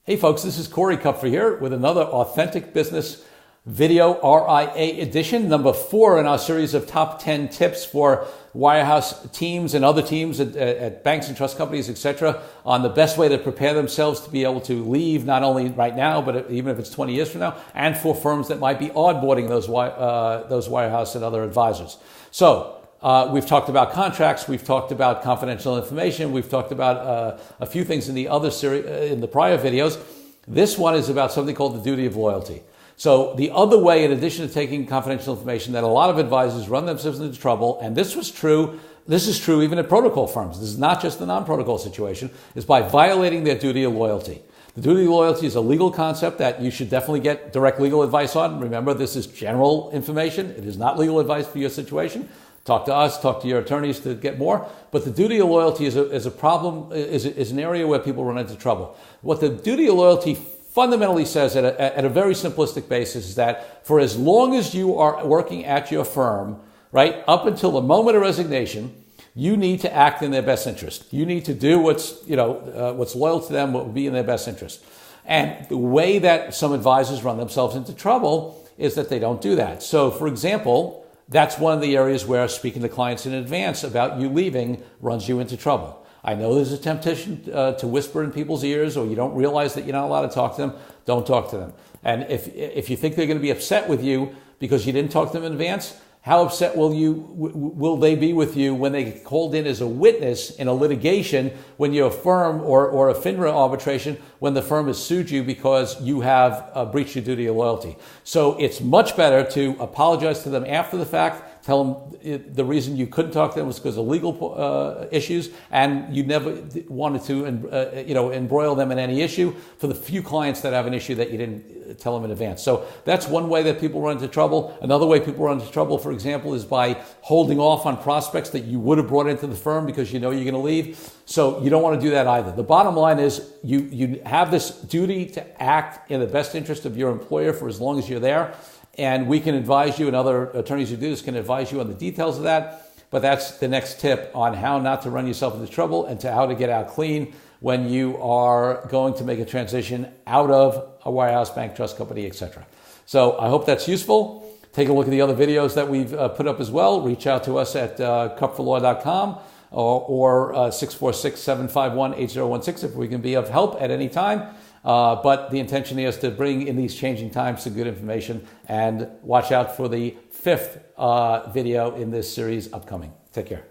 Hey folks, this is Corey Kupfer here with another Authentic Business Video RIA edition, number 4 in our series of top 10 tips for wirehouse teams and other teams at banks and trust companies, etc., on the best way to prepare themselves to be able to leave, not only right now, but even if it's 20 years from now, and for firms that might be onboarding those wirehouse and other advisors. So, we've talked about contracts, we've talked about confidential information, we've talked about a few things in the other in the prior videos. This one is about something called the duty of loyalty. So the other way, in addition to taking confidential information, that a lot of advisors run themselves into trouble, and this is true even at protocol firms, this is not just a non-protocol situation, is by violating their duty of loyalty. The duty of loyalty is a legal concept that you should definitely get direct legal advice on. Remember, this is general information. It is not legal advice for your situation. Talk to us, talk to your attorneys to get more. But the duty of loyalty is a problem, is an area where people run into trouble. What the duty of loyalty fundamentally says at a very simplistic basis is that for as long as you are working at your firm, right, up until the moment of resignation, you need to act in their best interest. You need to do what's loyal to them, what would be in their best interest. And the way that some advisors run themselves into trouble is that they don't do that. So, for example, that's one of the areas where speaking to clients in advance about you leaving runs you into trouble. I know there's a temptation to whisper in people's ears, or you don't realize that you're not allowed to talk to them. Don't talk to them. And if you think they're going to be upset with you because you didn't talk to them in advance, how upset will they be with you when they get called in as a witness in a litigation when you're a firm or a FINRA arbitration when the firm has sued you because you have breached your duty of loyalty? So it's much better to apologize to them after the fact. Tell them the reason you couldn't talk to them was because of legal issues, and you never wanted to, embroil them in any issue. For the few clients that have an issue that you didn't tell them in advance, so that's one way that people run into trouble. Another way people run into trouble, for example, is by holding off on prospects that you would have brought into the firm because you know you're going to leave. So you don't want to do that either. The bottom line is you have this duty to act in the best interest of your employer for as long as you're there. And we can advise you, and other attorneys who do this can advise you on the details of that. But that's the next tip on how not to run yourself into trouble and to how to get out clean when you are going to make a transition out of a wirehouse, bank, trust company, etc. So I hope that's useful. Take a look at the other videos that we've put up as well. Reach out to us at kupferlaw.com or 646-751-8016 if we can be of help at any time. But the intention is to bring in these changing times some good information, and watch out for the 5th video in this series upcoming. Take care.